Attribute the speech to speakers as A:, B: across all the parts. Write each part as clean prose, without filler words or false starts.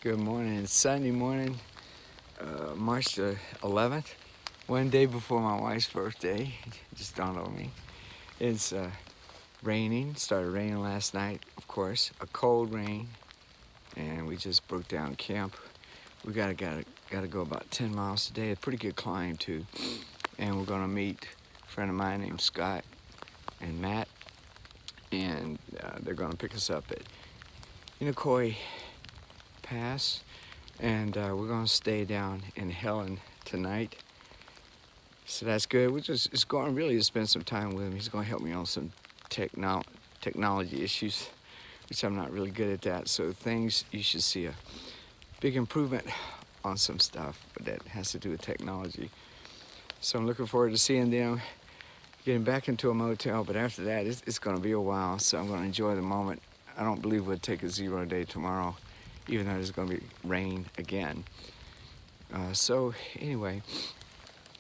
A: Good morning. It's Sunday morning, March the 11th, one day before my wife's birthday. It just dawned on me. It's raining. Started raining last night, of course, a cold rain, and we just broke down camp. We gotta go about 10 miles today. A pretty good climb too, and we're gonna meet a friend of mine named Scott and Matt, and they're gonna pick us up at Unicoi Pass, and we're gonna stay down in Helen tonight. So that's good. We're just going really to spend some time with him. He's gonna help me on some technology issues, which I'm not really good at that. So things, you should see a big improvement on some stuff, but that has to do with technology. So I'm looking forward to seeing them, getting back into a motel, but after that, it's gonna be a while, so I'm gonna enjoy the moment. I don't believe we'll take a 0 day tomorrow, even though there's gonna be rain again. So anyway,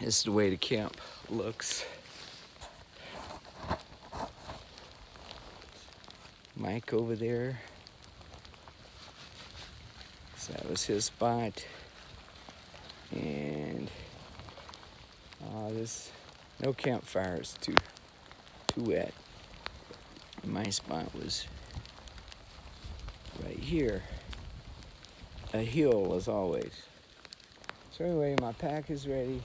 A: this is the way the camp looks. Mike over there. So that was his spot. And this, no campfire, it's too wet. My spot was right here. A hill as always. So anyway, my pack is ready.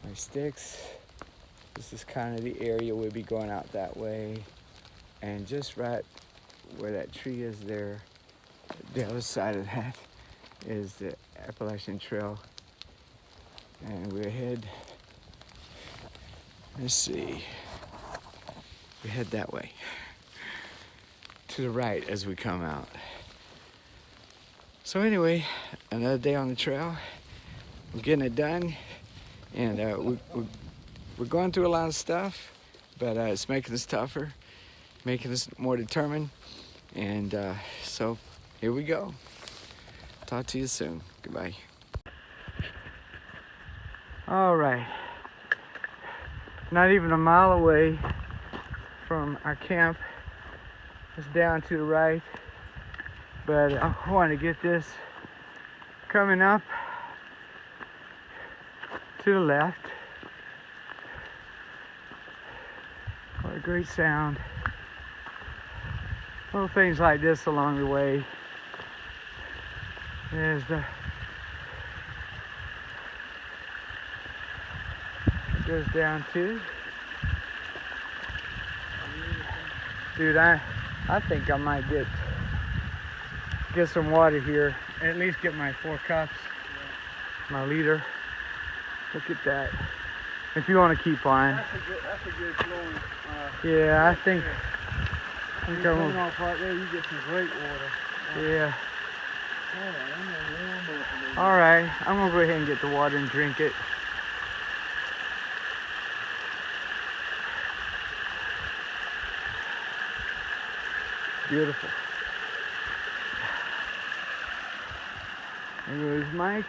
A: My sticks. This is kind of the area we'll be going out that way. And just right where that tree is there, the other side of that is the Appalachian Trail. And we're head, let's see, we head that way. To the right as we come out. So anyway, another day on the trail. We're getting it done, and we're going through a lot of stuff, but it's making us tougher, making us more determined, and so here we go. Talk to you soon. Goodbye. All right, not even a mile away from our camp. It's down to the right, but I want to get this coming up to the left. What a great sound. Little things like this along the way. There's the, it goes down to, dude, I think I might get some water here, at least get my 4 cups, my liter. Look at that. If you want to keep on. That's a good flowing. Yeah, I think I'm going off right there. You get some great water. Yeah. All right, I'm gonna go ahead and get the water and drink it. Beautiful. There goes Mike.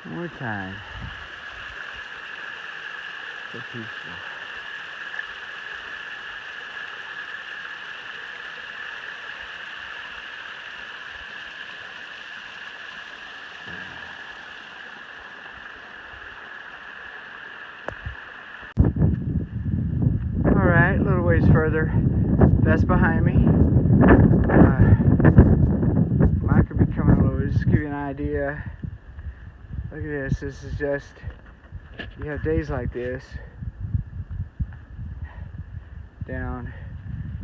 A: One more time. So peaceful. All right, a little ways further. That's behind me. Mike could be coming over. Just to give you an idea. Look at this. This is just, you have days like this. Down,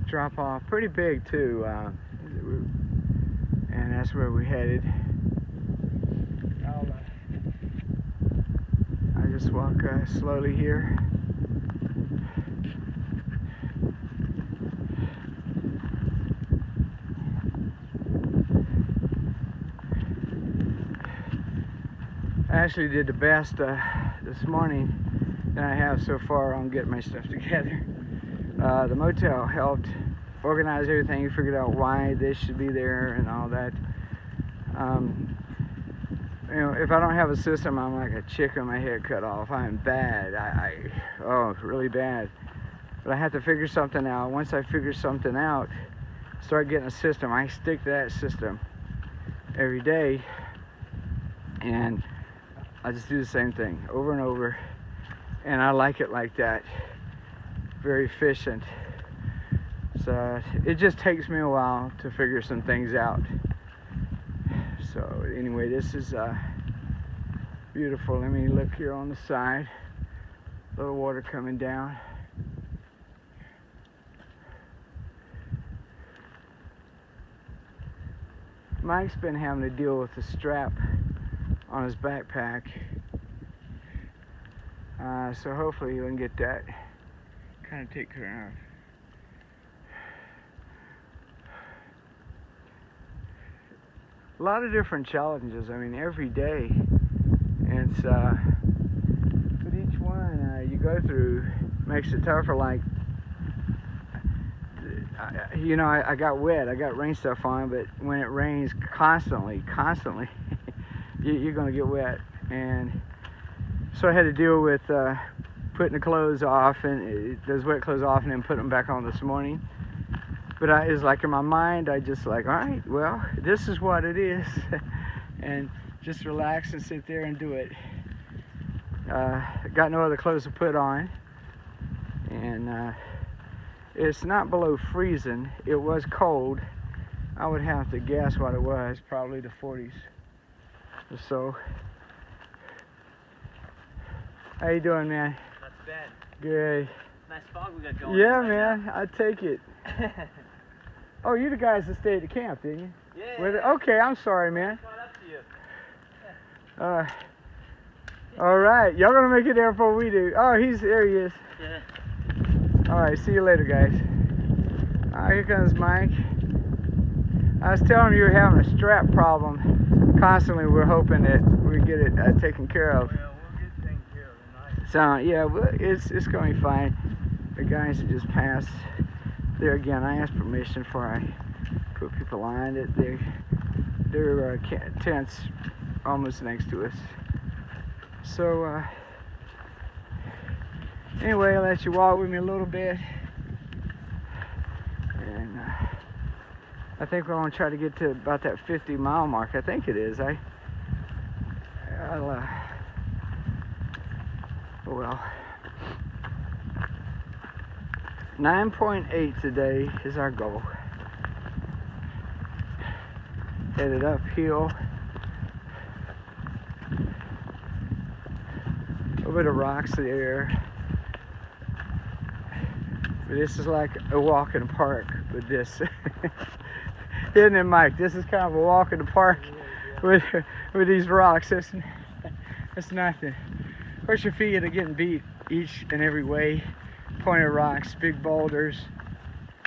A: drop off, pretty big too. And that's where we headed. I just walk slowly here. I actually did the best this morning that I have so far on getting my stuff together. The motel helped organize everything, figured out why this should be there and all that. You know, if I don't have a system, I'm like a chicken with my head cut off. I'm bad. Oh, really bad. But I have to figure something out. Once I figure something out, start getting a system, I stick to that system every day, and I just do the same thing over and over, and I like it like that. Very efficient. So it just takes me a while to figure some things out. So anyway, this is beautiful. Let me look here on the side. A little water coming down. Mike's been having to deal with the strap on his backpack. So hopefully he can get that kind of taken care of. A lot of different challenges. I mean, every day. It's but each one you go through makes it tougher. Like, you know, I got wet. I got rain stuff on, but when it rains constantly, you're gonna get wet. And so I had to deal with putting the clothes off, and those wet clothes off, and then put them back on this morning. But it's like in my mind, I just like, all right, well, this is what it is. And just relax and sit there and do it. Got no other clothes to put on. And it's not below freezing. It was cold. I would have to guess what it was, probably the 40s or so. How you doing, man?
B: Not too bad.
A: Good.
B: Nice fog we got going.
A: Yeah,
B: right
A: man,
B: now.
A: I take it. Oh, you the guys that stayed at camp, didn't you?
B: Yeah.
A: Okay, I'm sorry, man.
B: Caught up to you.
A: All right, y'all gonna make it there before we do. Oh, there he is.
B: Yeah.
A: All right, see you later, guys. Here comes Mike. I was telling him you were having a strap problem constantly. We're hoping that we get it taken care of.
B: Yeah, we'll get taken care of tonight.
A: So yeah, well, it's going to be fine. The guys that just passed there again, I asked permission before I put people on it. Their tents almost next to us. So anyway, I'll let you walk with me a little bit, and I think we're going to try to get to about that 50-mile mark. I think it is. I'll well, 9.8 today is our goal. Headed uphill. A little bit of rocks there. But this is like a walk in the park with this. Isn't it, Mike? This is kind of a walk in the park with these rocks. It's nothing. Of course, your feet are getting beat each and every way. Pointed rocks, big boulders,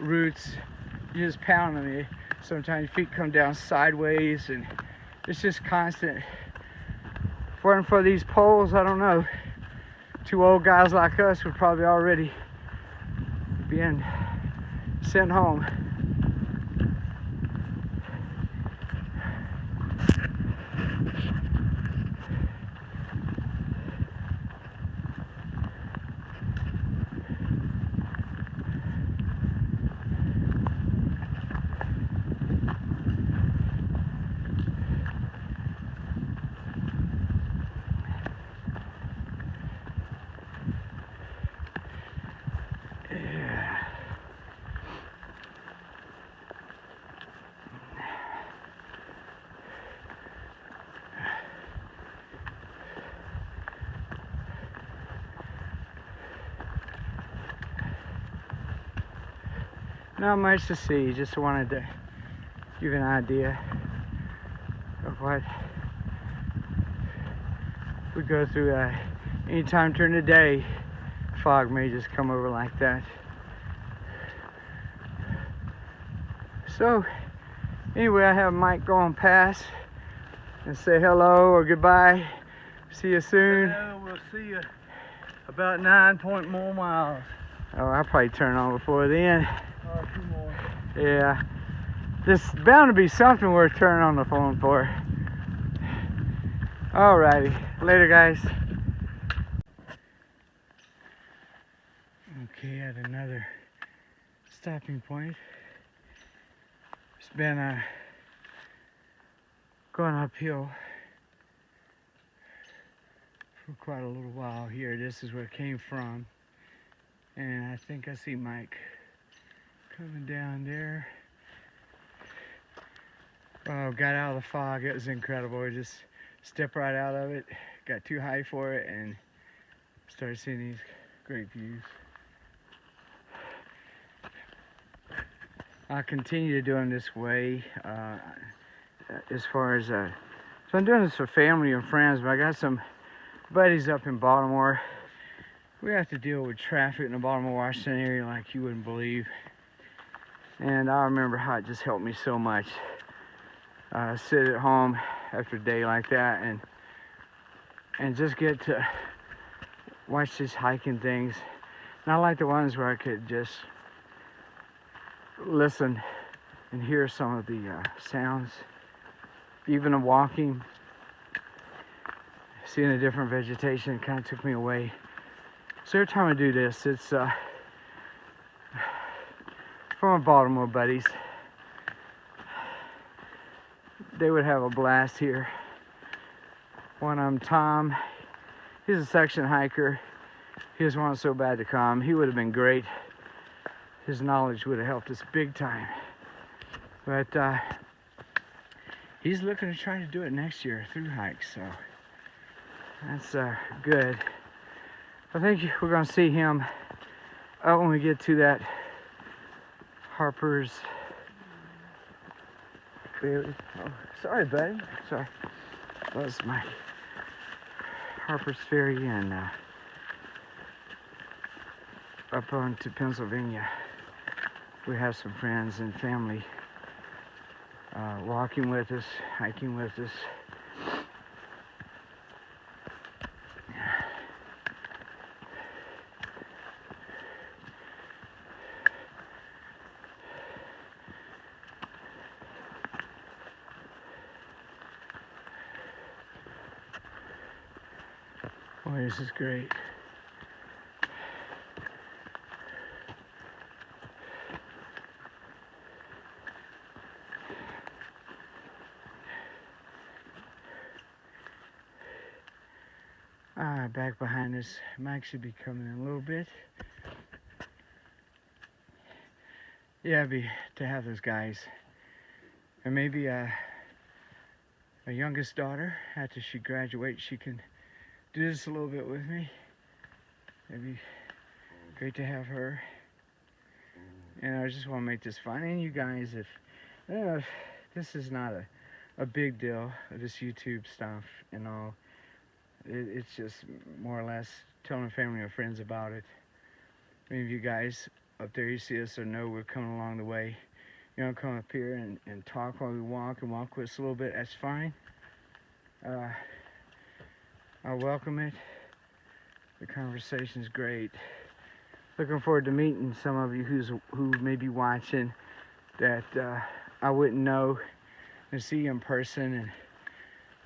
A: roots. You just pound on it. Sometimes your feet come down sideways, and it's just constant. If it weren't for these poles, I don't know. Two old guys like us would probably already being sent home. Not much to see, just wanted to give you an idea of what we go through. Anytime during the day, fog may just come over like that. So anyway, I have Mike going past and say hello or goodbye. See you soon.
B: Yeah, we'll see you about 9 more miles.
A: Oh, I'll probably turn on before then.
B: Oh, 2 more.
A: Yeah, there's bound to be something worth turning on the phone for. Alrighty, later guys. Okay, at
B: another stopping point. It's been going uphill for quite a little while here. This is where it came from. And I think I see Mike coming down there. Oh, got out of the fog. It was incredible. We just stepped right out of it, got too high for it, and started seeing these great views. I'll continue to do them this way. As far as, so I'm doing this for family and friends, but I got some buddies up in Baltimore. We have to deal with traffic in the Baltimore, Washington area like you wouldn't believe. And I remember how it just helped me so much. Sit at home after a day like that and just get to watch these hiking things. And I like the ones where I could just listen and hear some of the sounds. Even the walking, seeing the different vegetation kind of took me away. So every time I do this, it's from my Baltimore buddies. They would have a blast here. One of them, Tom, he's a section hiker. He just wanted so bad to come. He would have been great. His knowledge would have helped us big time. But he's looking to try to do it next year through hikes, so that's good. I think we're gonna see him out when we get to that Harper's. Oh, sorry, buddy. Sorry. That was my Harper's Ferry and up on to Pennsylvania. We have some friends and family walking with us, hiking with us. Boy, this is great. Back behind us, Mike should be coming in a little bit. Yeah, it'd be to have those guys. And maybe my youngest daughter, after she graduates, she can do this a little bit with me. It'd be great to have her. And I just want to make this fun. And you guys, if this is not a big deal, this YouTube stuff and all. It's just more or less telling family or friends about it. Maybe you guys up there, you see us or know we're coming along the way. You know, come up here and talk while we walk and walk with us a little bit. That's fine. I welcome it. The conversation's great. Looking forward to meeting some of you who may be watching that I wouldn't know and see you in person. And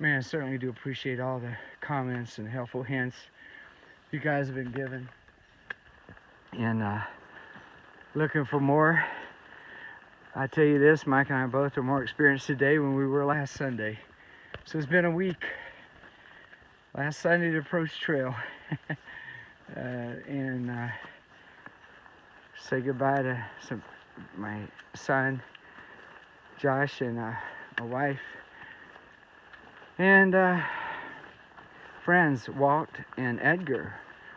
B: man, I certainly do appreciate all the comments and helpful hints you guys have been given. And looking for more. I tell you this, Mike and I both are more experienced today than we were last Sunday. So it's been a week. Last Sunday to approach trail. And say goodbye to my son, Josh, and my wife. And friends, Walt and Edgar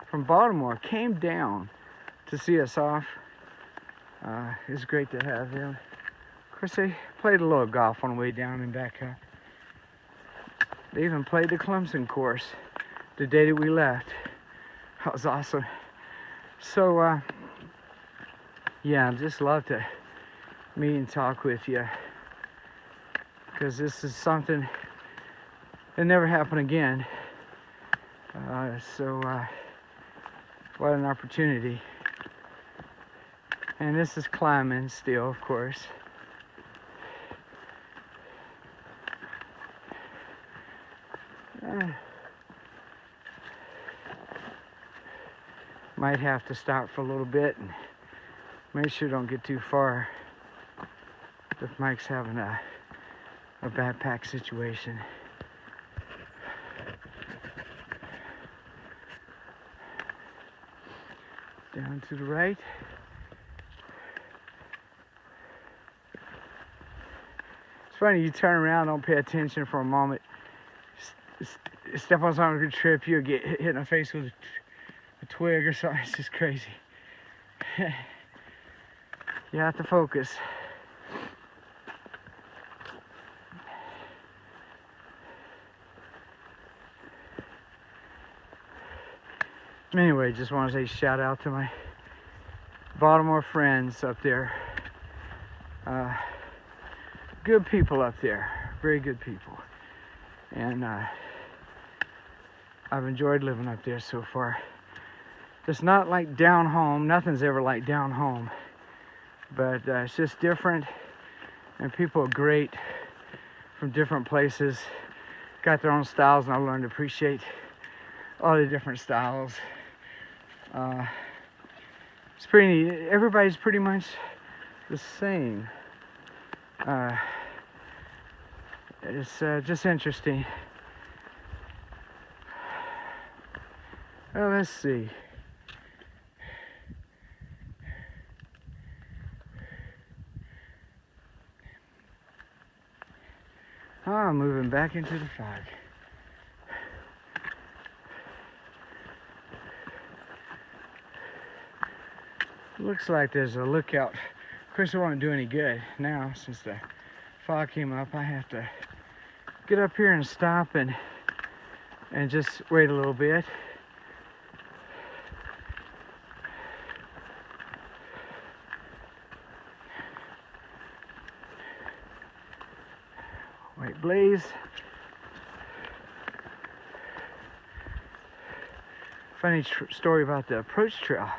B: from Baltimore came down to see us off. It was great to have them. Of course, they played a little golf on the way down and back up. They even played the Clemson course the day that we left. That was awesome. So, yeah, I'd just love to meet and talk with you, because this is something that never happened again. What an opportunity. And this is climbing still, of course. Might have to stop for a little bit and Make sure don't get too far if Mike's having a backpack situation. Down to the right. It's funny, you turn around, don't pay attention for a moment. Step on something could trip you or get hit in the face with a twig or something. It's just crazy. You have to focus. Anyway, just want to say shout out to my Baltimore friends up there. Good people up there, very good people. And I've enjoyed living up there so far. It's not like down home, nothing's ever like down home. But it's just different, and people are great from different places. Got their own styles, and I learned to appreciate all the different styles. It's pretty neat. Everybody's pretty much the same. It's just interesting. Well, let's see. Oh, I'm moving back into the fog. Looks like there's a lookout. Of course, it won't do any good now since the fog came up. I have to get up here and stop and just wait a little bit. White blaze. Funny story about the approach trail.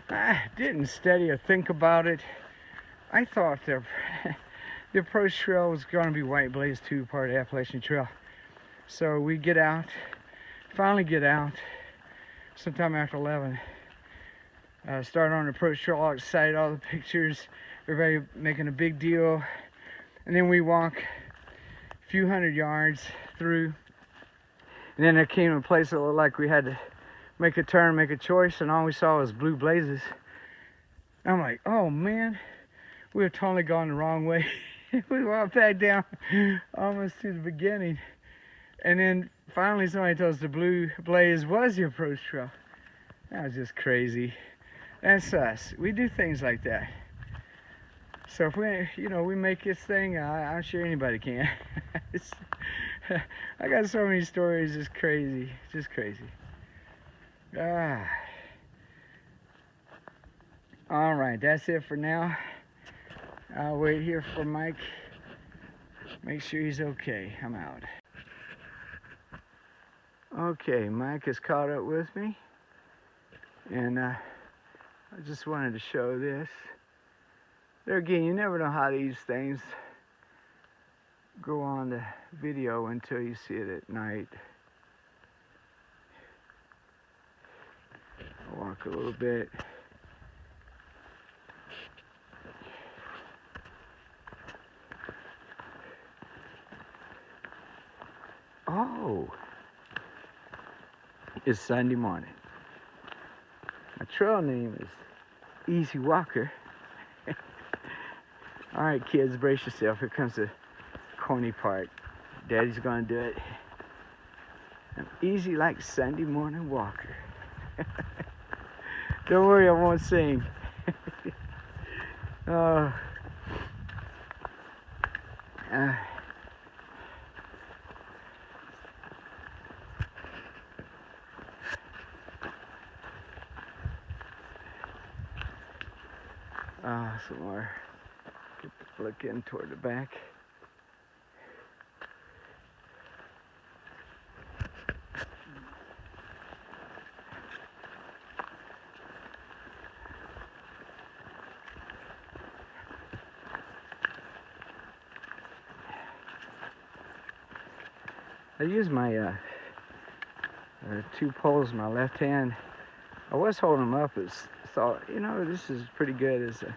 B: I didn't study or think about it. I thought the approach trail was going to be white blaze too, part of the Appalachian Trail. So we get out, finally get out, sometime after 11. Start on the approach trail, all excited, all the pictures, everybody making a big deal. And then we walk a few hundred yards through. And then there came a place that looked like we had to make a turn, make a choice, and all we saw was blue blazes. I'm like, oh man, we have totally gone the wrong way. We walked back down almost to the beginning. And then finally somebody told us the blue blaze was the approach trail. That was just crazy. That's us. We do things like that. So if we make this thing, I'm sure anybody can. I got so many stories, just crazy, just crazy. All right, that's it for now. I'll wait here for Mike. Make sure he's okay. I'm out. Okay, Mike has caught up with me, and I just wanted to show this. There again, you never know how these things go on the video until you see it at night. I'll walk a little bit. Oh, it's Sunday morning. My trail name is Easy Walker. All right, kids, brace yourself. Here comes the corny part. Daddy's gonna do it. I'm easy like Sunday morning walker. Don't worry, I won't sing. Some more. Get the flick in toward the back. I use my 2 poles in my left hand. I was holding them up as thought, this is pretty good as a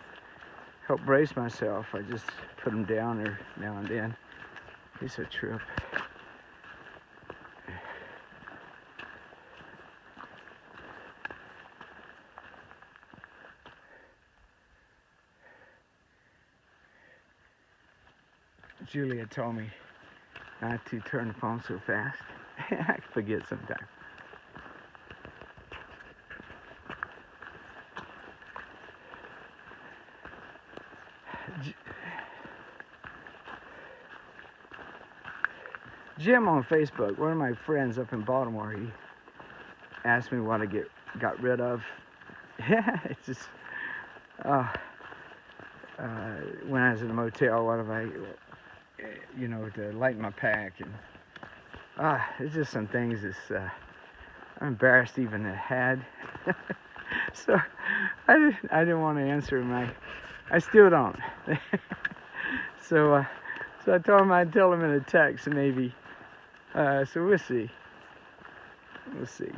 B: help brace myself. I just put them down there now and then. It's a trip. Julia told me not to turn the phone so fast. I forget sometimes. Jim on Facebook, one of my friends up in Baltimore, he asked me what I got rid of. Yeah, it's just when I was in a motel, what have I, to lighten my pack, and it's just some things that's I'm embarrassed even to had. So I didn't want to answer him. I still don't. So I told him I'd tell him in a text maybe. So we'll see. We'll see.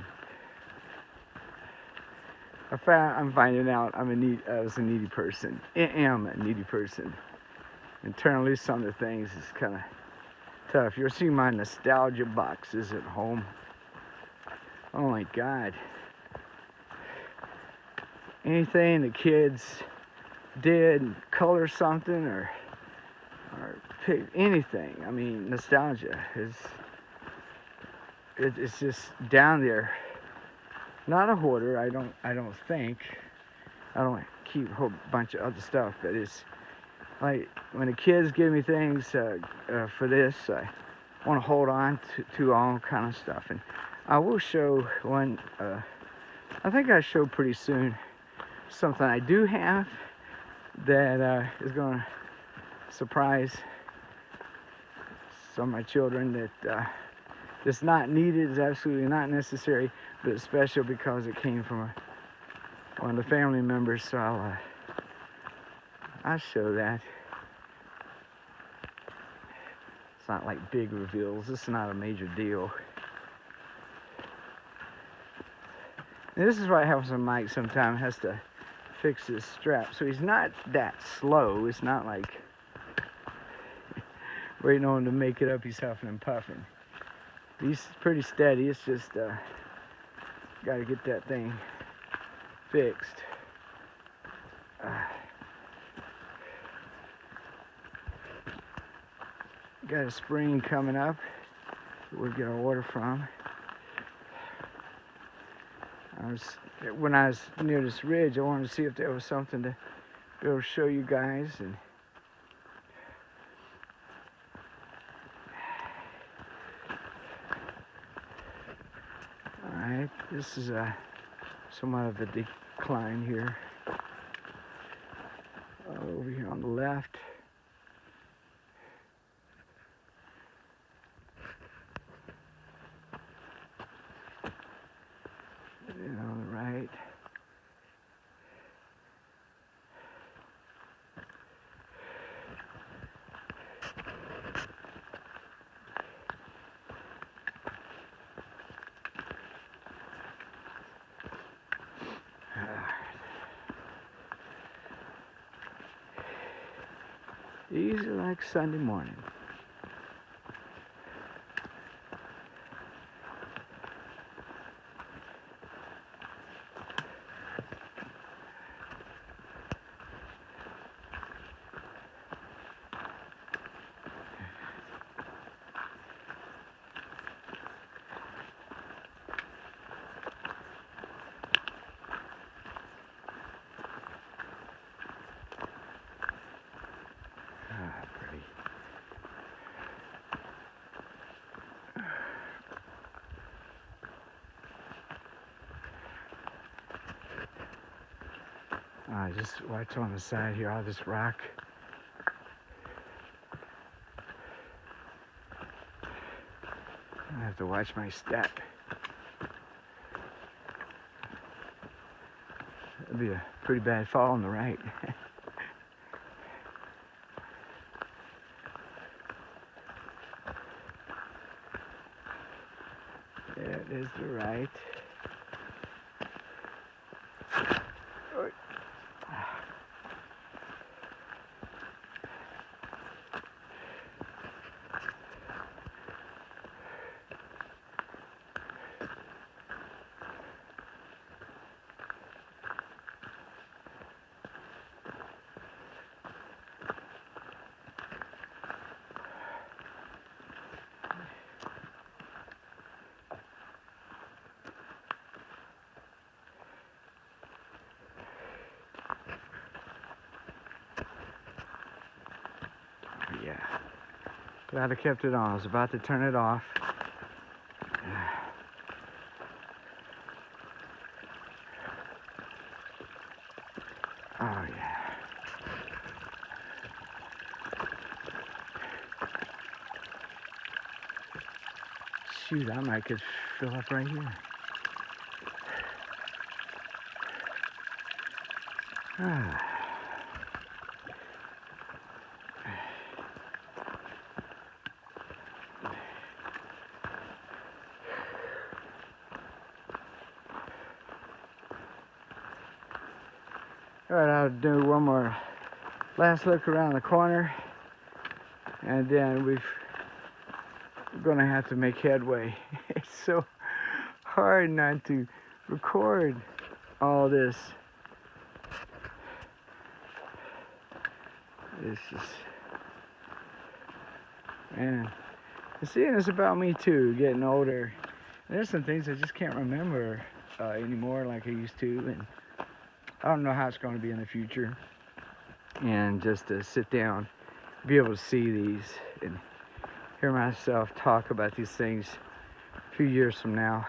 B: I'm finding out I was a needy person. I am a needy person. And turning loose some of the things is kind of tough. You'll see my nostalgia boxes at home. Oh my God. Anything the kids did, color something or pick anything. I mean, nostalgia is it's just down there. Not a hoarder, I don't think. I don't keep a whole bunch of other stuff, but it's like when the kids give me things for this, I want to hold on to all kind of stuff. And I will show one, I think I show pretty soon, something I do have that is going to surprise some of my children that it's not needed, it's absolutely not necessary, but it's special because it came from one of the family members, so I'll show that. It's not like big reveals, this is not a major deal. And this is what happens when Mike sometimes has to fix his strap, so he's not that slow. It's not like waiting on him to make it up, he's huffing and puffing. He's pretty steady, it's just got to get that thing fixed. Got a spring coming up that we'll get our order from. When I was near this ridge, I wanted to see if there was something to be able to show you guys. And alright, this is somewhat of a decline here. Over here on the left. And on the right. These are like Sunday morning. Pretty. Just watch on the side here, all this rock. I have to watch my step. That'd be a pretty bad fall on the right. There is the right. Glad I kept it on. I was about to turn it off. Oh yeah. Shoot, I might could fill up right here. Ah. All right, I'll do one more last look around the corner, and then we're gonna have to make headway. It's so hard not to record all this. It's just, man. Seeing it's about me too, getting older. There's some things I just can't remember anymore like I used to, and I don't know how it's going to be in the future. And just to sit down, be able to see these and hear myself talk about these things a few years from now,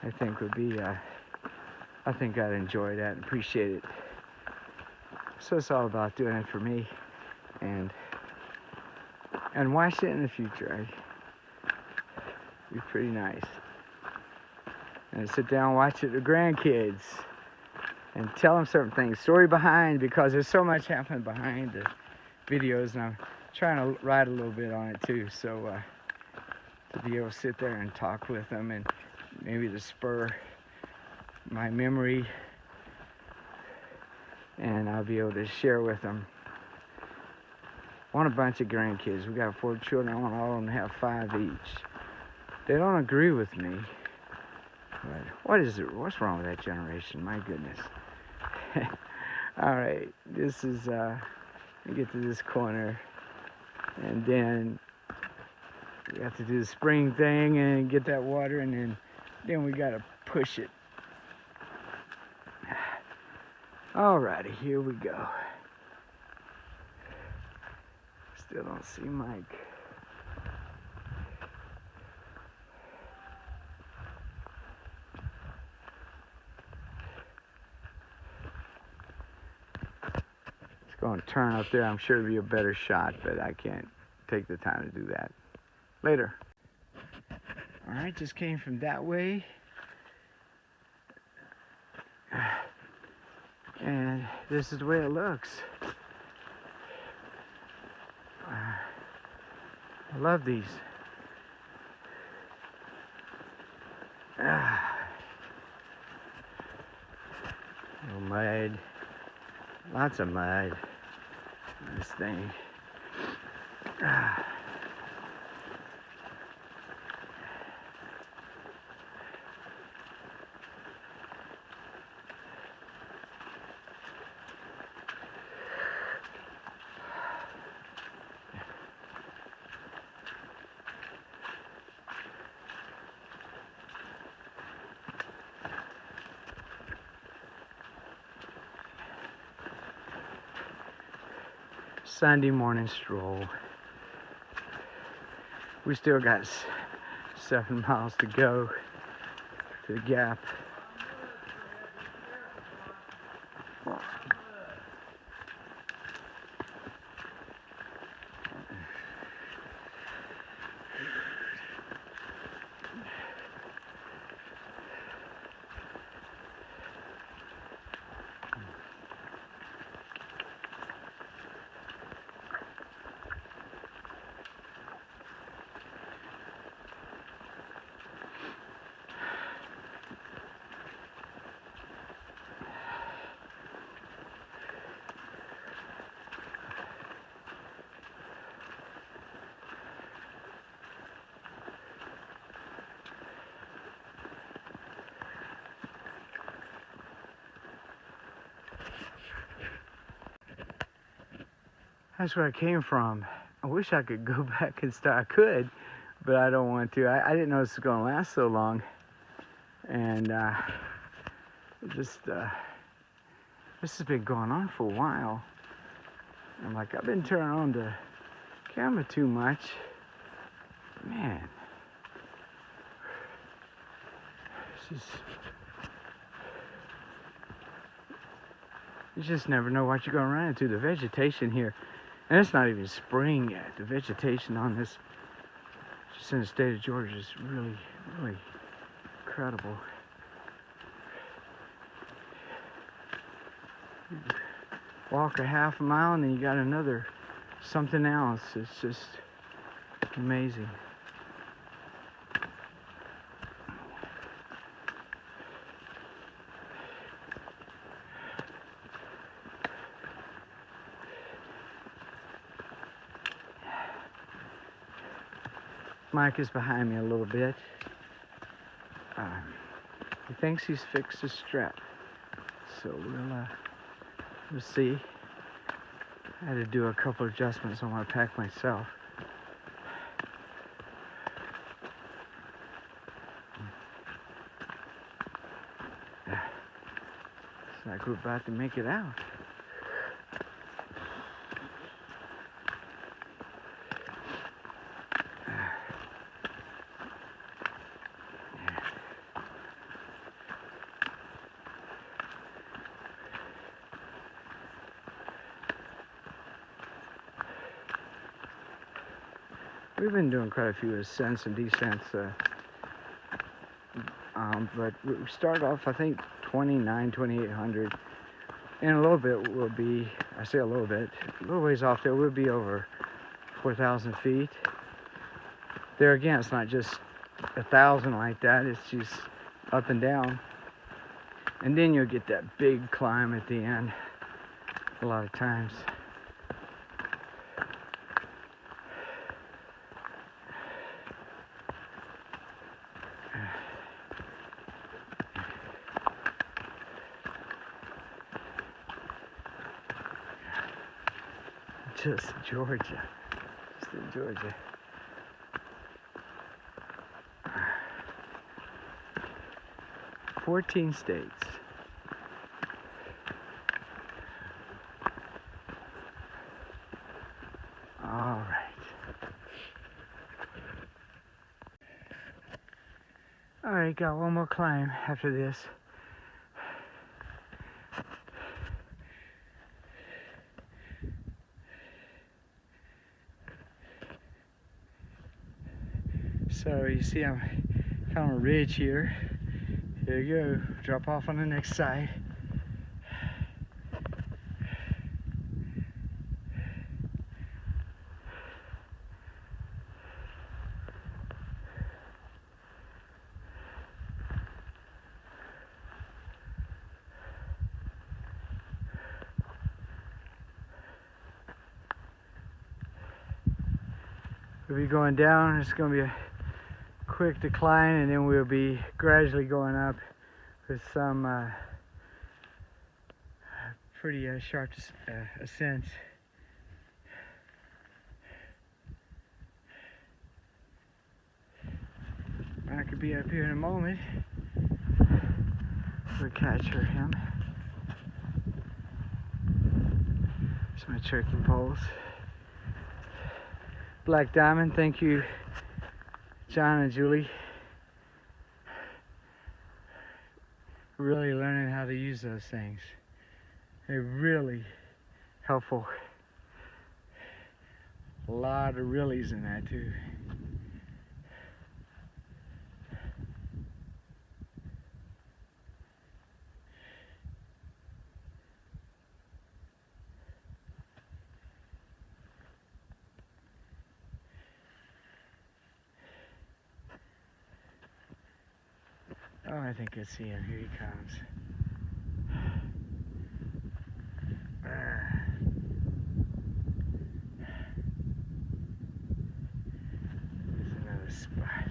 B: I think would be, I think I'd enjoy that and appreciate it. So it's all about doing it for me and watch it in the future. It'd be pretty nice. And sit down and watch it with the grandkids and tell them certain things, story behind, because there's so much happening behind the videos, and I'm trying to write a little bit on it too, so to be able to sit there and talk with them and maybe to spur my memory, and I'll be able to share with them. I want a bunch of grandkids. We got 4 children. I want all of them to have 5 each. They don't agree with me, but what's wrong with that generation? My goodness. All right, this is, let me get to this corner, and then we have to do the spring thing and get that water, and then we gotta push it. All righty, here we go. Still don't see Mike. Going to turn up there. I'm sure it'll be a better shot, but I can't take the time to do that. Later. All right, just came from that way. And this is the way it looks. I love these. Little mud. Lots of mud. This thing. Sunday morning stroll. We still got 7 miles to go to the Gap. That's where I came from. I wish I could go back and start. I could, but I don't want to. I didn't know this was going to last so long. And this has been going on for a while. I'm like, I've been turning on the camera too much. Man. This is... You just never know what you're going to run into. The vegetation here, and it's not even spring yet. The vegetation on this, just in the state of Georgia, is really, really incredible. Walk a half a mile and then you got another something else. It's just amazing. Mike is behind me a little bit. He thinks he's fixed his strap, so we'll see. I had to do a couple adjustments on my pack myself. Looks like we're about to make it out. We've been doing quite a few ascents and descents, but we started off, I think, 2,800. In a little bit will be, I say a little ways off there, we'll be over 4,000 feet. There again, it's not just 1,000 like that, it's just up and down. And then you'll get that big climb at the end, a lot of times. Just Georgia. Just in Georgia. – 14 states. All right. All right, got one more climb after this. So you see I'm kind of on a ridge here. There you go, drop off on the next side. We'll be going down, it's going to be a quick decline, and then we'll be gradually going up with some pretty sharp ascents. I could be up here in a moment. We'll capture him. There's my turkey poles. Black Diamond, thank you, John and Julie. Really learning how to use those things. They're really helpful. A lot of reallys in that too. Oh, I think I see him. Here he comes. There's another spot.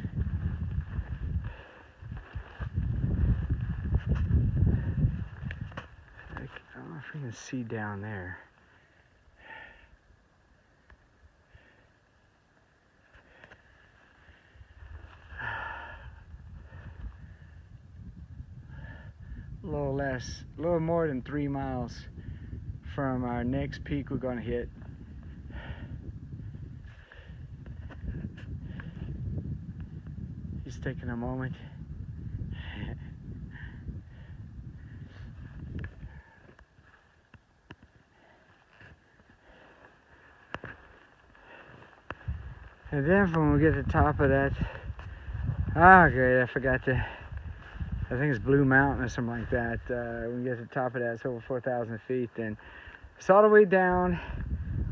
B: I don't know if we can see down there. A little more than 3 miles from our next peak we're going to hit. Just taking a moment. And then when we get to the top of that, great, I forgot to, I think it's Blue Mountain or something like that. When we get to the top of that, it's over 4,000 feet. Then it's all the way down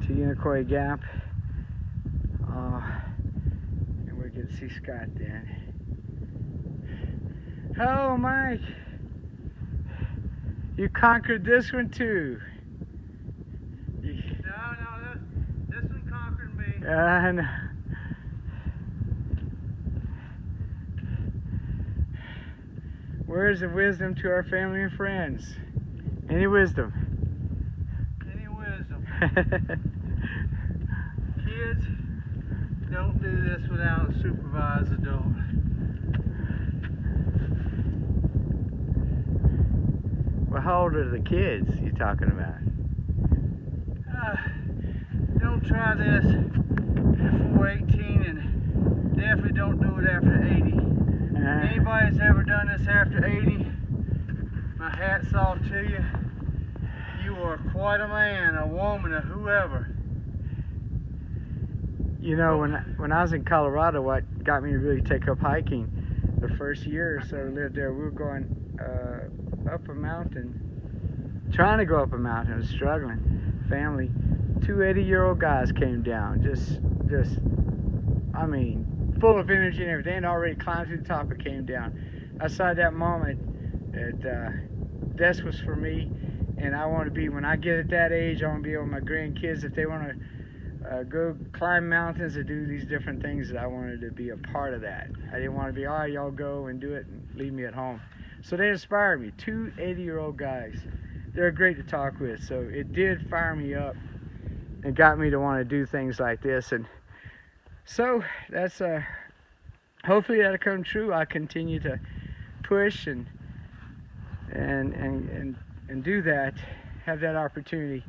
B: to Unicoi Gap. And we get to see Scott then. Oh, Mike, you conquered this one too.
C: No, this one conquered me.
B: I know. Words of wisdom to our family and friends. Any wisdom?
C: Any wisdom? Kids, don't do this without a supervised adult.
B: Well, how old are the kids you talking about?
C: Don't try this before 18 and definitely don't do it after 80. Anybody's ever done this after 80, my hat's off to you. You are quite a man, a woman, or whoever.
B: You know, when I was in Colorado, what got me to really take up hiking, the first year or so we lived there, we were going up a mountain, trying to go up a mountain, I was struggling. Family, 2 80-year-old guys came down, just, I mean, full of energy and everything, already climbed to the top and came down. I saw that moment that this was for me, and I want to be, when I get at that age, I want to be with my grandkids. If they want to go climb mountains or do these different things, that I wanted to be a part of that. I didn't want to be, all right, y'all go and do it and leave me at home. So they inspired me, 2 80-year-old guys. They're great to talk with, so it did fire me up and got me to want to do things like this. And so that's hopefully that'll come true. I continue to push and do that, have that opportunity,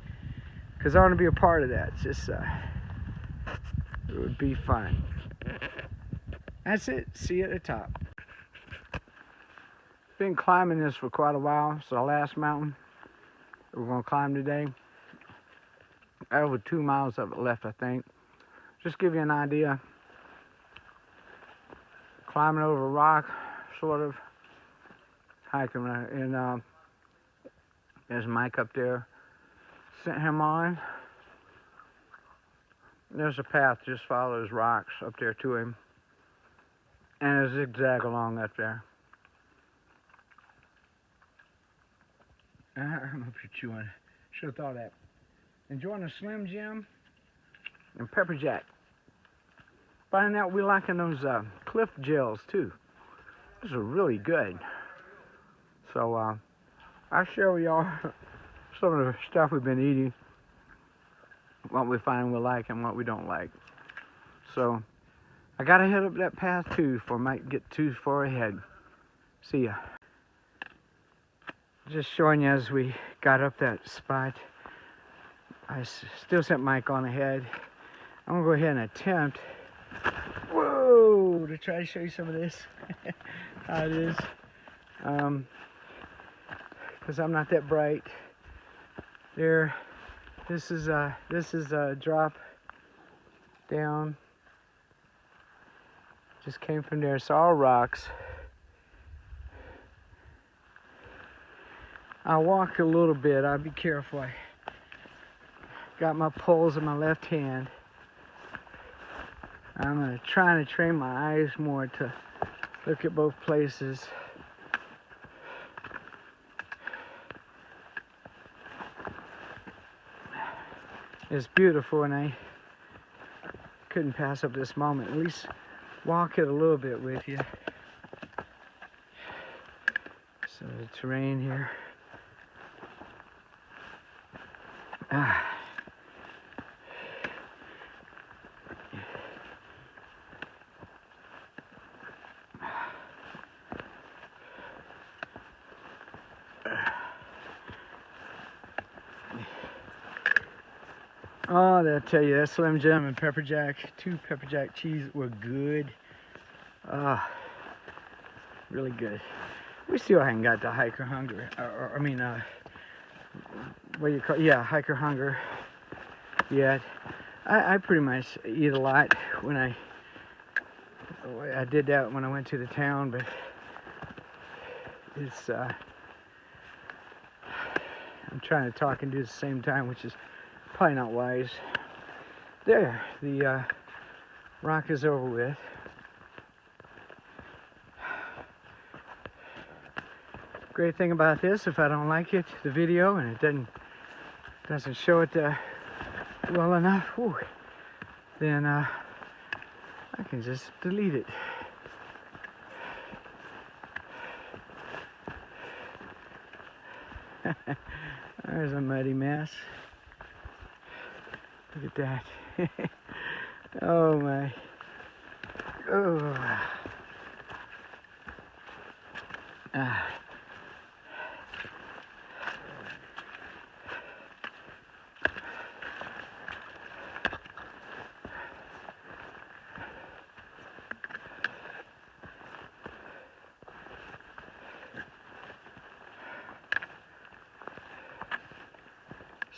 B: because I want to be a part of that. It's just it would be fun. That's it. See you at the top. Been climbing this for quite a while. It's the last mountain we're going to climb today. Over 2 miles of it left, I think. Just give you an idea. Climbing over a rock, sort of. Hiking around. And there's Mike up there. Sent him on. There's a path, just follows rocks up there to him. And a zigzag along up there. I'm up here chewing. Should have thought of that. Enjoying a Slim Jim and pepper jack. Finding out we liking those Cliff gels too. Those are really good. So I'll share with y'all some of the stuff we've been eating, what we find we like and what we don't like. So I gotta head up that path too before I might get too far ahead. See ya. Just showing you as we got up that spot. I still sent Mike on ahead. I'm gonna go ahead and attempt, whoa, to try to show you some of this, how it is. Because I'm not that bright. There, this is a drop down. Just came from there. It's all rocks. I walk a little bit. I'll be careful. I got my poles in my left hand. I'm trying to train my eyes more to look at both places. It's beautiful, and I couldn't pass up this moment. At least walk it a little bit with you. So the terrain here. Oh, I tell you, that Slim Jim and pepper jack, 2 pepper jack cheese were good. really good. We still haven't got the hiker hunger, or I mean, what do you call? Yeah, hiker hunger yet. I pretty much eat a lot when I did that when I went to the town, but it's I'm trying to talk and do it at the same time, which is probably not wise. There, the rock is over with. Great thing about this, if I don't like it, the video, and it doesn't show it well enough, whew, then I can just delete it. There's a muddy mess. Look at that. Oh my. Oh. Ah.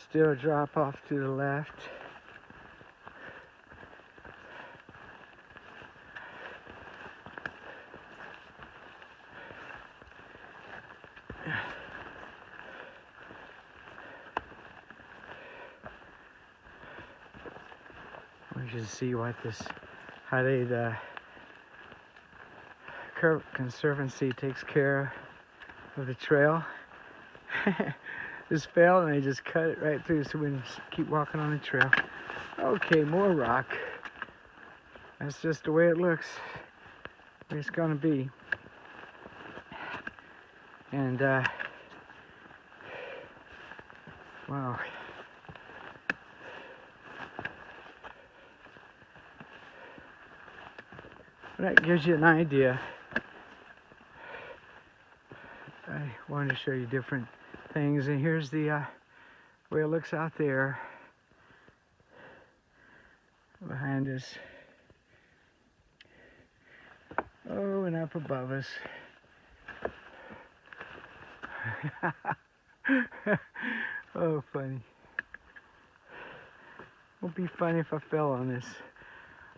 B: Still a drop off to the left. We can see what how the Conservancy takes care of the trail. This fell and they just cut it right through so we can keep walking on the trail. Okay, more rock. That's just the way it looks. The way it's gonna be. And wow. That gives you an idea. I wanted to show you different things, and here's the way it looks out there behind us. Oh, and up above us. Oh, funny. Won't be funny if I fell on this.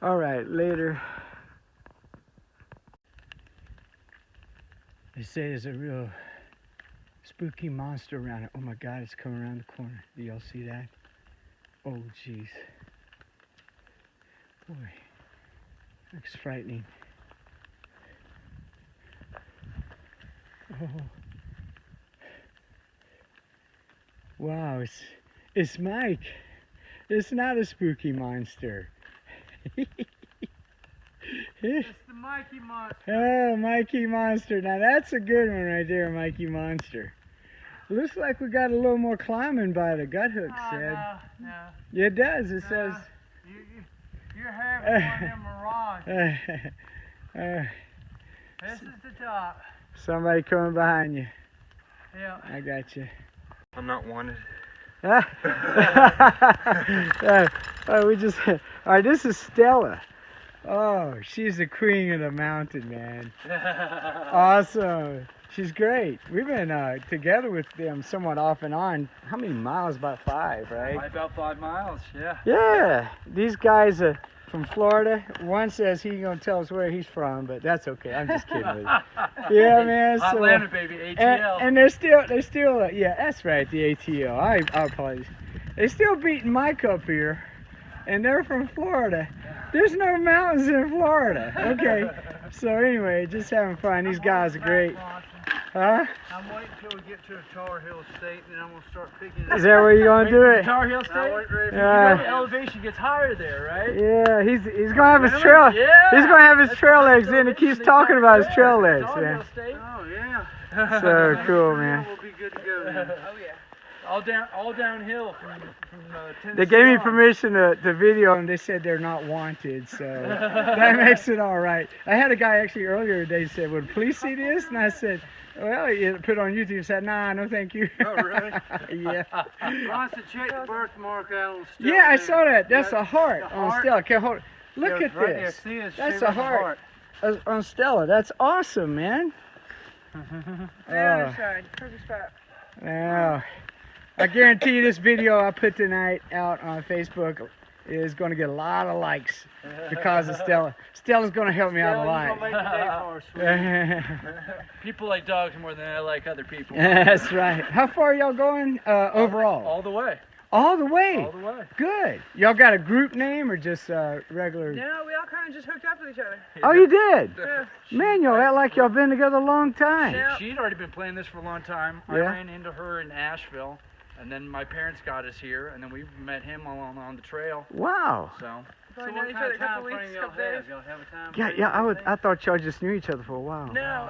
B: All right, later. They say there's a real spooky monster around it. Oh my God, it's coming around the corner. Do y'all see that? Oh, jeez. Boy, looks frightening. Oh. Wow, it's Mike. It's not a spooky monster.
C: It's the Mikey Monster.
B: Oh, Mikey Monster. Now that's a good one right there, Mikey Monster. Looks like we got a little more climbing by the gut hook said.
C: No.
B: Yeah, it does. It says.
C: You're having one of them mirages. This is the top.
B: Somebody coming behind you.
C: Yeah.
B: I got you.
A: I'm not wanted.
B: All right, this is Stella. Oh, she's the queen of the mountain, man. Awesome. She's great. We've been together with them somewhat off and on. How many miles? About 5, right?
C: About 5 miles, yeah.
B: Yeah. These guys are from Florida. One says he's going to tell us where he's from, but that's okay. I'm just kidding with you. Yeah, man. So,
C: Atlanta, baby, ATL.
B: And they're still, yeah, that's right, the ATL. I apologize. They're still beating Mike up here, and they're from Florida. There's no mountains in Florida. Okay. So anyway, just having fun. These guys are great. Huh?
C: I'm waiting until we get to a Tar Heel State, and then I'm going to start picking it up.
B: Is that where you're going to do it?
C: Tar Heel State?
B: Yeah.
C: The elevation gets higher there, right?
B: Yeah, he's going to have his trail.
C: Yeah.
B: He's going to have his trail legs in. He keeps talking about his trail legs, man.
C: Oh, yeah.
B: So cool, man.
C: We'll be good to go then. Oh, yeah. All downhill from Tennessee.
B: They gave me
C: on.
B: permission to video, and they said they're not wanted, so that makes it all right. I had a guy actually earlier today said, "Would police see this?" And I said, "Well, you put it on YouTube." He said, "Nah, no, thank you."
C: Oh, really?
B: Yeah.
C: Wants to check the birthmark out on Stella.
B: Yeah, I saw that. That's a heart
C: the
B: on
C: heart?
B: Stella. Okay, look
C: Yeah,
B: at
C: right there.
B: this.
C: See, it's
B: That's
C: shaped
B: a
C: like
B: heart on Stella. That's awesome, man. Oh.
D: side, perfect spot.
B: Now, I guarantee you this video I put tonight out on Facebook is going to get a lot of likes because of Stella. Stella's going to help me out a lot.
C: People like dogs more than I like other people.
B: That's right. How far y'all going overall?
C: All the way.
B: All the way?
C: All the way.
B: Good. Y'all got a group name or just regular?
D: No, we all kind of just hooked up with each other.
B: Oh, you did?
D: Yeah.
B: Man, y'all act like y'all been together a long time.
D: Yeah.
C: She'd already been playing this for a long time. I
B: Yeah.
C: ran into her in Asheville, and then my parents got us here, and then we met him on the trail.
B: Wow.
C: So
D: Probably known each other a couple weeks, couple days.
C: Y'all have a time
B: Yeah, I thought y'all just knew each other for a while.
D: No,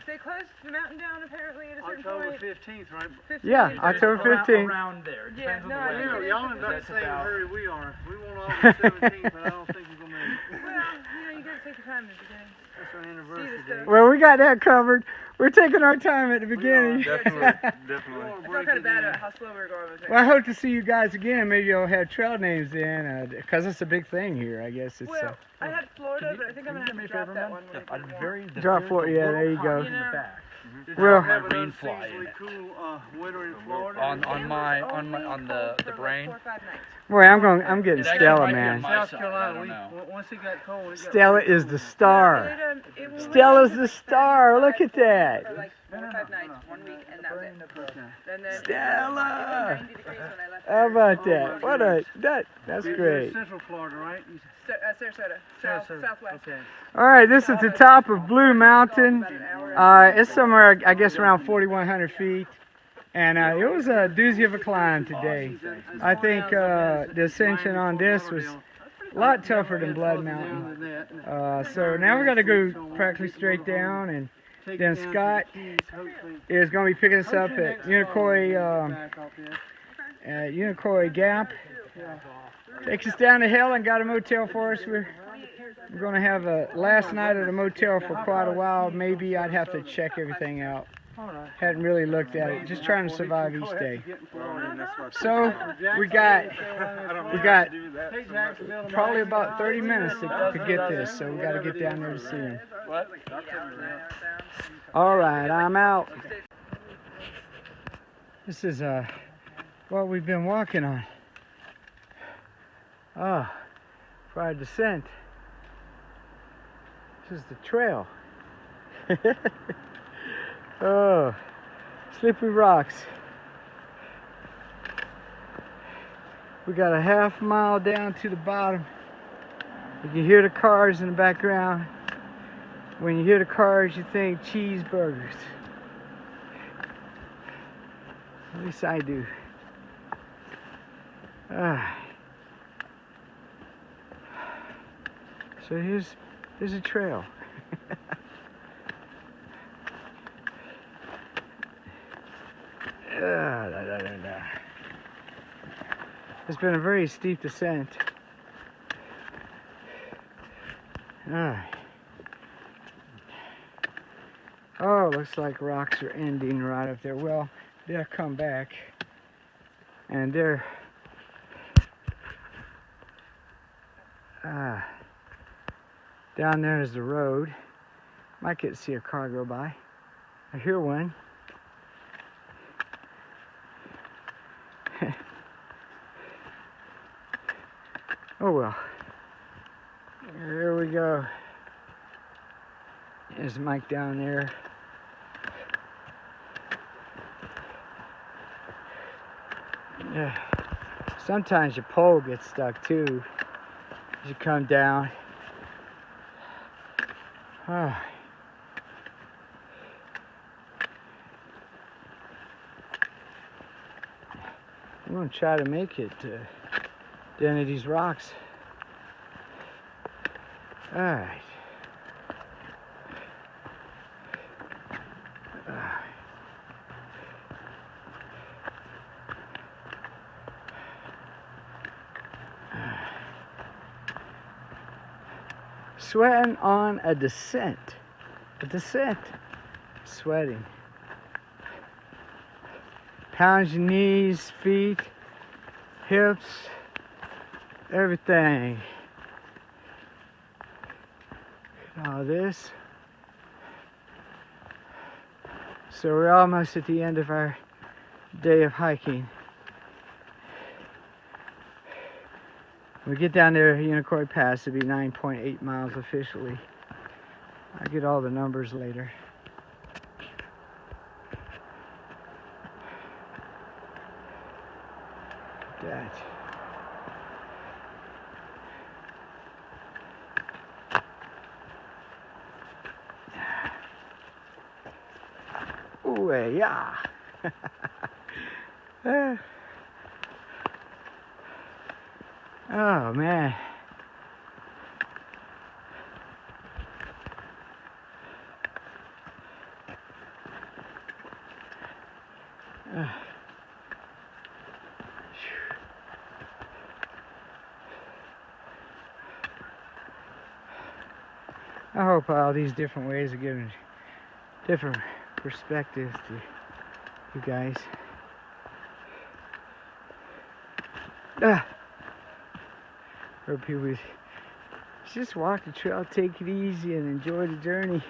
D: they closed the mountain down apparently at a certain
C: October
D: point.
C: 15th, right?
D: 15th.
B: Yeah, October 15th.
C: Around there.
D: Yeah,
C: Depends
D: no,
C: on the
D: you know,
C: weather.
D: y'all in
C: about the same hurry
E: we are. We want all the 17th, but I don't think we're gonna make it.
D: Well, you gotta take your time at the beginning.
E: That's our
D: See
E: anniversary
D: this
E: day.
D: stuff.
B: Well, we got that covered. We're taking our time at the beginning.
E: Definitely.
D: I felt kind of bad about how slow we were going with it.
B: Well, I hope to see you guys again. Maybe you'll have trail names then, because it's a big thing here. I guess it's.
D: Well, I had Florida, but I think I'm gonna have to drop that one. When I get more.
B: Drop for yeah. There you go.
D: You know,
B: Well,
C: my green fly in it.
E: Cool winter in Florida.
C: On the
D: for
C: brain.
D: 4 or 5 nights.
B: Boy, I'm getting
C: It actually
B: Stella,
C: might be on
B: man.
C: my
E: South
C: side, I
E: Carolina,
C: don't know.
E: once it got cold, it got
B: Stella is the star.
D: It was
B: Stella's the star. Look at
D: for
B: that.
D: like 4 or 5 nights, 1 week, and that was it. And then
B: Stella.
D: It was 90 degrees when I left.
B: How about that? What a that's
E: You're
B: great.
E: Central Florida, right?
D: Sarasota, southwest.
E: Okay.
B: All right, this is the top of Blue Mountain.
D: About an hour.
B: It's somewhere, I guess, around 4,100 feet. And it was a doozy of a climb today. I think the ascension on this was a lot tougher than Blood Mountain. So now we got to go practically straight down, and then Scott is going to be picking us up at Unicoi Gap. Takes us down the hill and got a motel for us. We're going to have a last night at a motel for quite a while. Maybe I'd have to check everything out. Hadn't really looked at it. Just trying to survive each day. So we got probably about 30 minutes to get this. So we got to get down there to see him. All right, I'm out. This is what we've been walking on. For our descent. This is the trail. Oh, slippery rocks. We got a half mile down to the bottom. You can hear the cars in the background. When you hear the cars, you think cheeseburgers. At least I do. So here's a trail. It's been a very steep descent. Oh, looks like rocks are ending right up there. Well, they'll come back, and they're down there is the road. Might get to see a car go by. I hear one. Oh well. There we go. There's Mike down there. Yeah. Sometimes your pole gets stuck too as you come down. I'm going to try to make it to the end of these rocks. Alright. Sweating on a descent. A descent. Sweating. Pounds your knees, feet, hips, everything. All this. So we're almost at the end of our day of hiking. When we get down there, Unicoi Pass, it'll be 9.8 miles officially. I'll get all the numbers later. That. Ooh, yeah. Oh man. I hope all these different ways are giving different perspectives to you guys. For people just walk the trail, take it easy, and enjoy the journey.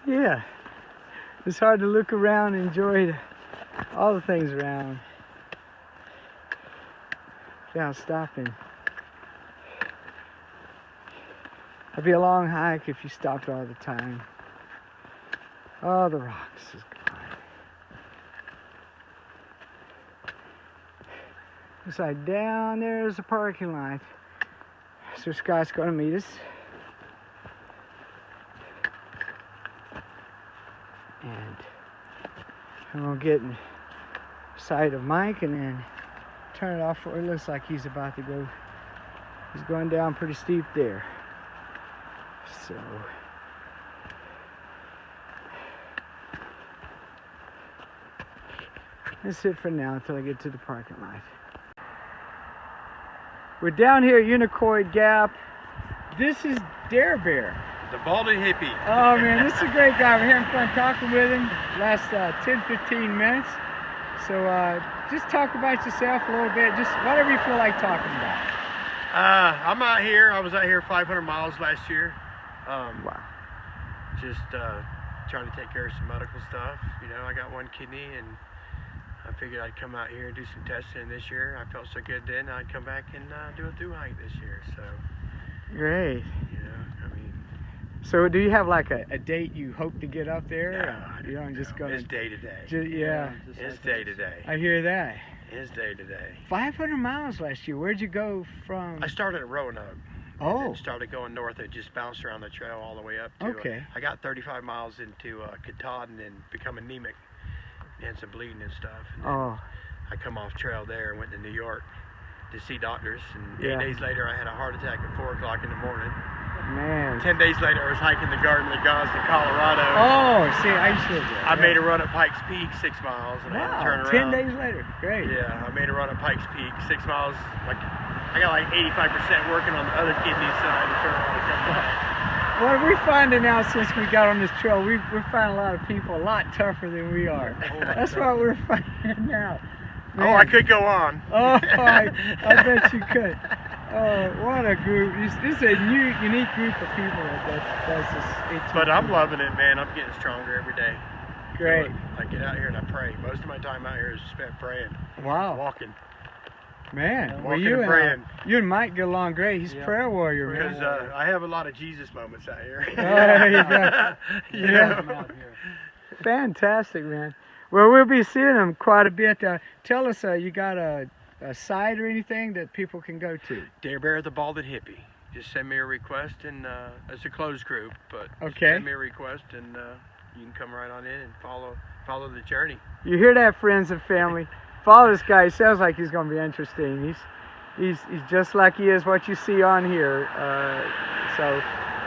B: Yeah, it's hard to look around and enjoy all the things around without stopping. It'd be a long hike if you stopped all the time. Oh, the rocks is gone. Looks like down there's the parking lot. So Scott's gonna meet us. And I'm gonna get in sight of Mike and then turn it off for it. Looks like he's about to go. He's going down pretty steep there. So that's it for now until I get to the parking lot. We're down here at Unicoi Gap. This is Dare Bear.
E: The balding hippie.
B: Oh man, this is a great guy. We're having fun talking with him last 10-15 minutes. So just talk about yourself a little bit, just whatever you feel like talking about.
E: I'm out here. I was out here 500 miles last year.
B: Wow.
E: Just trying to take care of some medical stuff. You know, I got one kidney, and I figured I'd come out here and do some testing this year. I felt so good then, I'd come back and do a through hike this year. So,
B: Great.
E: you know, I mean.
B: So do you have like a date you hope to get up there?
E: No,
B: You don't just go.
E: It's day to day.
B: Yeah.
E: It's day to day.
B: I hear that.
E: It's day to day.
B: 500 miles last year. Where'd you go from?
E: I started at Roanoke.
B: Oh.
E: And then started going north. It just bounced around the trail all the way up to.
B: Okay.
E: I got 35 miles into Katahdin and become anemic and some bleeding and stuff. And then
B: Oh.
E: I come off trail there and went to New York to see doctors. And
B: Yeah.
E: 8 days later, I had a heart attack at 4 o'clock in the morning.
B: Man.
E: 10 days later, I was hiking the Garden of the Gods in Colorado.
B: Oh, see, I used to.
E: I made a run at Pikes Peak 6 miles and I had to turn
B: Wow.
E: around.
B: 10 days later. Great.
E: Yeah, I made a run at Pikes Peak 6 miles. Like I got like 85% working on the other kidney, so I had to turn around and come back.
B: What we're finding out since we got on this trail, we're finding a lot of people a lot tougher than we are. That's what we're finding out.
E: Oh, I could go on.
B: Oh, I bet you could. Oh, what a group. This is a unique group of people that does this.
E: But I'm loving it, man. I'm getting stronger every day.
B: Great.
E: I get out here and I pray. Most of my time out here is spent praying,
B: Wow.
E: walking.
B: Man, well,
E: Walking
B: you
E: and praying.
B: you and Mike get along great. He's a prayer warrior, man.
E: Because I have a lot of Jesus moments out here.
B: You know? Fantastic, man. Well, we'll be seeing them quite a bit. Tell us, you got a site or anything that people can go to?
E: Dare Bear the Balded Hippie. Just send me a request, and it's a closed group, but
B: Okay.
E: send me a request, and you can come right on in and follow the journey.
B: You hear that, friends and family? Follow this guy. He sounds like he's going to be interesting. He's just like he is what you see on here. So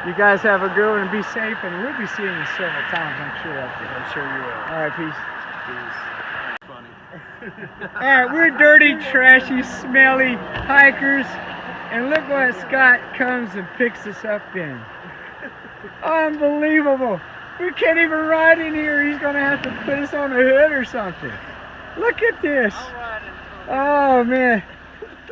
B: you guys have a good one and be safe, and we'll be seeing you several times, I'm sure. Up there.
E: I'm sure you will.
B: All right, peace.
E: Funny.
B: All right, we're dirty, trashy, smelly hikers, and look what Scott comes and picks us up in. Unbelievable. We can't even ride in here. He's going to have to put us on a hood or something. Look at this. Oh, man.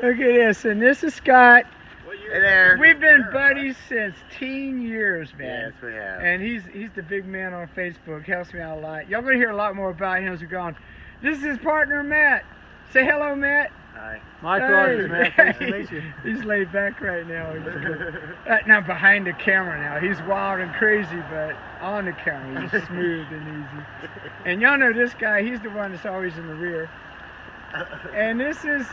B: Look at this. And this is Scott.
E: What year
C: Hey there.
B: We've been buddies since teen years, man.
C: Yes, we have.
B: And he's the big man on Facebook. Helps me out a lot. Y'all gonna hear a lot more about him as we go on. This is his partner, Matt. Say hello, Matt.
C: Hi.
B: Michael Rogers, Matt. Nice to meet you. He's laid back right now. Now behind the camera now. He's wild and crazy, but on the camera he's smooth and easy. And y'all know this guy. He's the one that's always in the rear. And this is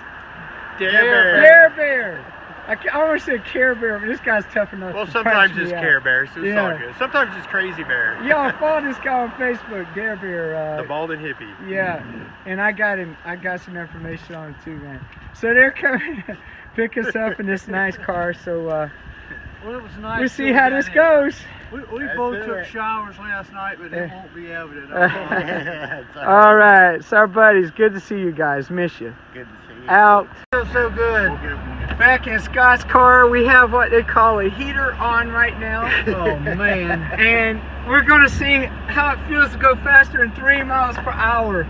B: Dare Bear. I almost said Care Bear, but this guy's tough enough.
E: Well,
B: to
E: sometimes
B: punch me
E: it's
B: out.
E: Care Bear, so it's
B: Yeah.
E: all good. Sometimes it's Crazy Bear.
B: Y'all follow this guy on Facebook, Dare Bear.
E: The bald and hippie.
B: Yeah, and I got some information on him too, man. So they're coming to pick us up in this nice car. So
C: Well, it was nice.
B: we'll see how this goes.
C: We
A: Let's
C: both
A: do
C: took
A: it.
C: showers last night, but it won't be evident.
B: All right, so our buddies, good to see you guys. Miss you.
C: Good to see you.
B: Out.
C: Feels so good.
B: Back in Scott's car, we have what they call a heater on right now.
C: Oh man.
B: And we're gonna see how it feels to go faster than 3 miles per hour.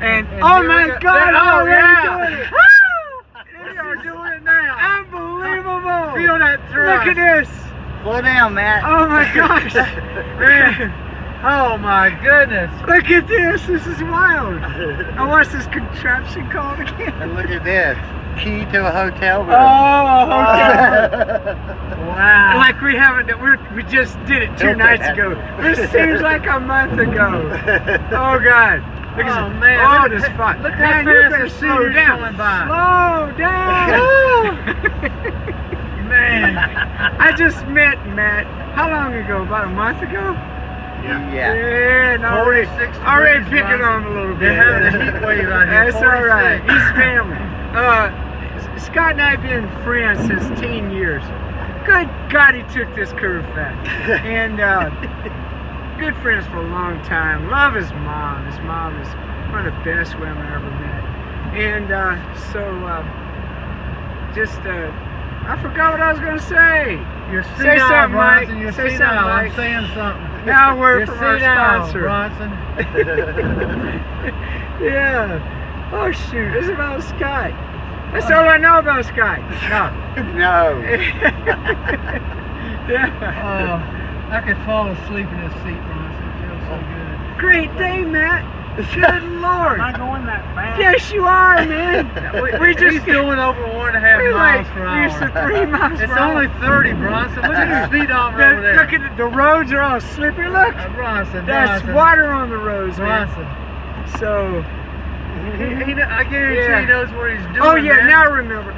B: And oh
C: here
B: my
C: we go.
B: God,
C: Oh,
B: already
C: yeah.
B: doing it!
C: We are doing it now.
B: Unbelievable!
C: Feel that thrust.
B: Look at this!
C: Slow down, Matt.
B: Oh my gosh! Man,
C: Oh my goodness.
B: look at this! This is wild! Now what's this contraption called again?
C: And look at this. Key to a hotel room.
B: Oh, okay.
C: Wow.
B: Like we haven't, we just did it 2 nights ago. This seems like a month ago. Oh God. Look at
C: Oh,
B: this.
C: man,
B: Oh,
C: look
B: this
C: at-
B: fun.
C: look how
B: Man, you
C: fast
B: better
C: the
B: slow
C: Cedars
B: down.
C: going by.
B: Slow down. Man, I just met Matt. How long ago? About a month ago? Yeah, and already
C: 46
B: already
C: degrees,
B: picking
C: Ron.
B: on him a little bit.
C: They're having a heat wave out here.
B: That's all right.
C: 46.
B: He's family. Scott and I have been friends since teen years. Good God, he took this curve fast. And good friends for a long time. Love his mom. His mom is one of the best women I ever met. And I forgot what I was going to say.
C: You're
B: Say
C: senile,
B: something, Mike.
C: Bronson. You're
B: Say
C: senile.
B: something,
C: I'm
B: Mike.
C: saying something.
B: Now we're
C: You're
B: from our
C: senile,
B: sponsor.
C: Bronson.
B: Yeah. Oh shoot, it's about Sky. That's all I know about Sky.
C: No.
B: Yeah.
C: I could fall asleep in this seat, Bronson. It feels so good.
B: Great day, Matt. Good Lord.
C: Am I going that fast?
B: Yes, you are, man. We just
C: He's doing over 1.5
B: we're
C: miles
B: like
C: per hour.
B: used to 3 miles
C: It's
B: per hour.
C: only 30, Bronson. Look at the speedometer over there.
B: Look at it. The roads are all slippery. Look.
C: Bronson,
B: That's
C: Bronson.
B: water on the roads, man.
C: Bronson.
B: So.
C: I guarantee he knows what he's doing.
B: Oh yeah,
C: man.
B: now I remember.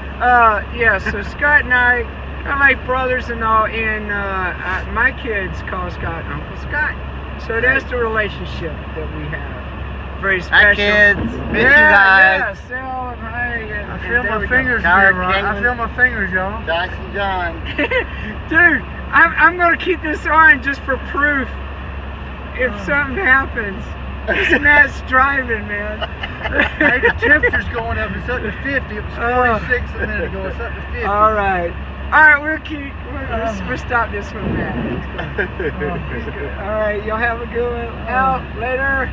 B: Yeah, so Scott and I are like brothers and all, and my kids call Scott Uncle Scott. So that's the relationship that we have. Very special.
C: Hi, kids. Miss you
B: Yeah,
C: guys.
B: so, hey,
C: I feel
B: there
C: my
B: we go.
C: fingers,
F: Howard
C: Ron. I
F: Kingman.
C: feel my fingers, y'all.
F: Josh and John.
B: Dude, I'm gonna keep this on just for proof. If something happens, this Matt's driving, man.
C: Hey, the temperature's going up. It's up to 50. It was 46 a minute ago. It's up to 50.
B: All right, we'll stop this one, Matt. All right, y'all have a good one. Out later.